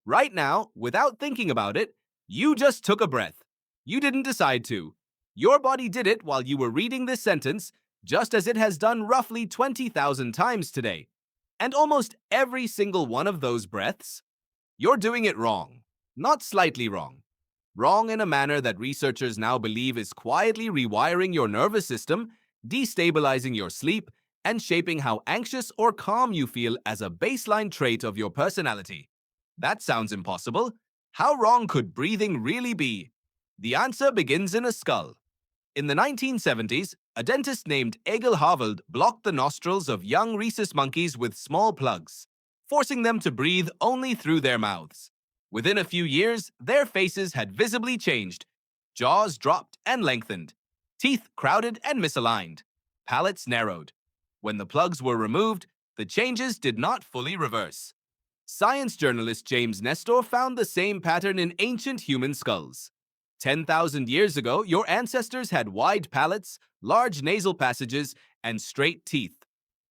Right now, without thinking about it, you just took a breath. You didn't decide to. Your body did it while you were reading this sentence, just as it has done roughly 20,000 times today. And almost every single one of those breaths, you're doing it wrong. Not slightly wrong. Wrong in a manner that researchers now believe is quietly rewiring your nervous system, destabilizing your sleep, and shaping how anxious or calm you feel as a baseline trait of your personality. That sounds impossible. How wrong could breathing really be? The answer begins in a skull. In the 1970s, a dentist named Egil Haveld blocked the nostrils of young rhesus monkeys with small plugs, forcing them to breathe only through their mouths. Within a few years, their faces had visibly changed. Jaws dropped and lengthened, teeth crowded and misaligned, palates narrowed. When the plugs were removed, the changes did not fully reverse. Science journalist James Nestor found the same pattern in ancient human skulls. 10,000 years ago, your ancestors had wide palates, large nasal passages, and straight teeth.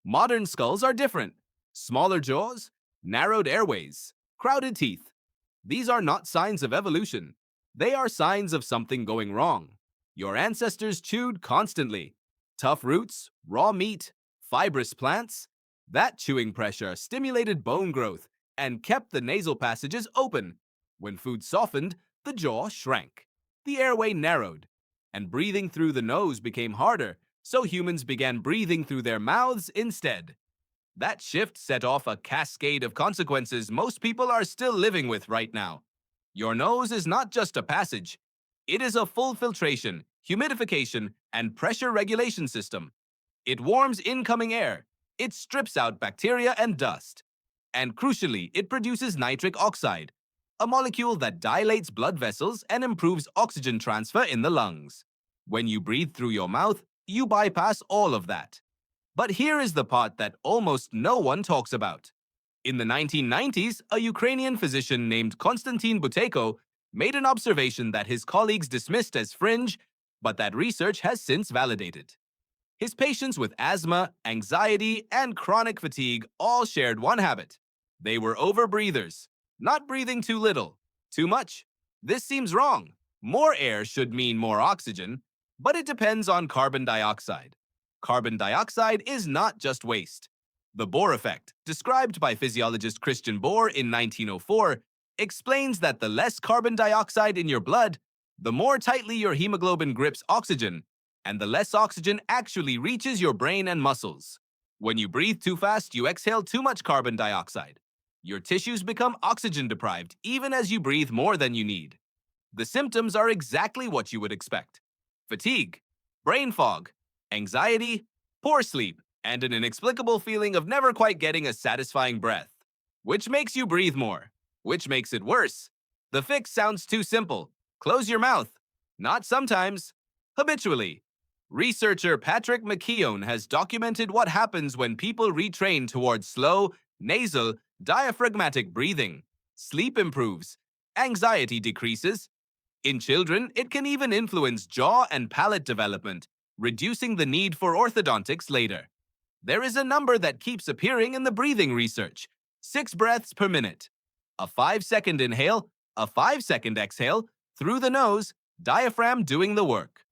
Modern skulls are different. Smaller jaws, narrowed airways, crowded teeth. These are not signs of evolution. They are signs of something going wrong. Your ancestors chewed constantly. Tough roots, raw meat, fibrous plants. That chewing pressure stimulated bone growth and kept the nasal passages open. When food softened, the jaw shrank. The airway narrowed, and breathing through the nose became harder, so humans began breathing through their mouths instead. That shift set off a cascade of consequences most people are still living with right now. Your nose is not just a passage. It is a full filtration, humidification, and pressure regulation system. It warms incoming air. It strips out bacteria and dust. And crucially, it produces nitric oxide, a molecule that dilates blood vessels and improves oxygen transfer in the lungs. When you breathe through your mouth, you bypass all of that. But here is the part that almost no one talks about. In the 1990s, a Ukrainian physician named Konstantin Buteyko made an observation that his colleagues dismissed as fringe, but that research has since validated. His patients with asthma, anxiety, and chronic fatigue all shared one habit. They were overbreathers, not breathing too little, too much. This seems wrong. More air should mean more oxygen, but it depends on carbon dioxide. Carbon dioxide is not just waste. The Bohr effect, described by physiologist Christian Bohr in 1904, explains that the less carbon dioxide in your blood, the more tightly your hemoglobin grips oxygen, and the less oxygen actually reaches your brain and muscles. When you breathe too fast, you exhale too much carbon dioxide. Your tissues become oxygen deprived even as you breathe more than you need. The symptoms are exactly what you would expect: fatigue, brain fog, anxiety, poor sleep, and an inexplicable feeling of never quite getting a satisfying breath. Which makes you breathe more. Which makes it worse. The fix sounds too simple. Close your mouth. Not sometimes. Habitually. Researcher Patrick McKeown has documented what happens when people retrain towards slow, nasal, diaphragmatic breathing. Sleep improves. Anxiety decreases. In children, it can even influence jaw and palate development, reducing the need for orthodontics later. There is a number that keeps appearing in the breathing research: 6 breaths per minute. A 5-second inhale, a 5-second exhale, through the nose, diaphragm doing the work.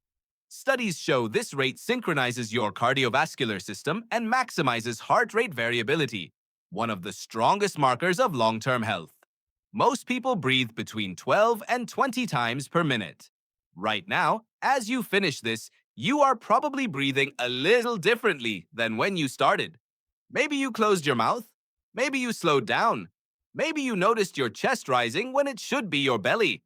Studies show this rate synchronizes your cardiovascular system and maximizes heart rate variability, one of the strongest markers of long-term health. Most people breathe between 12 and 20 times per minute. Right now, as you finish this, you are probably breathing a little differently than when you started. Maybe you closed your mouth. Maybe you slowed down. Maybe you noticed your chest rising when it should be your belly.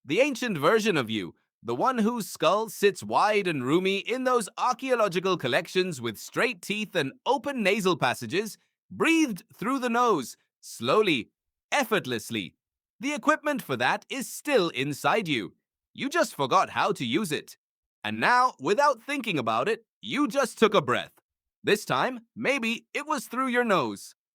The ancient version of you, the one whose skull sits wide and roomy in those archaeological collections with straight teeth and open nasal passages, breathed through the nose, slowly, effortlessly. The equipment for that is still inside you. You just forgot how to use it. And now, without thinking about it, you just took a breath. This time, maybe it was through your nose.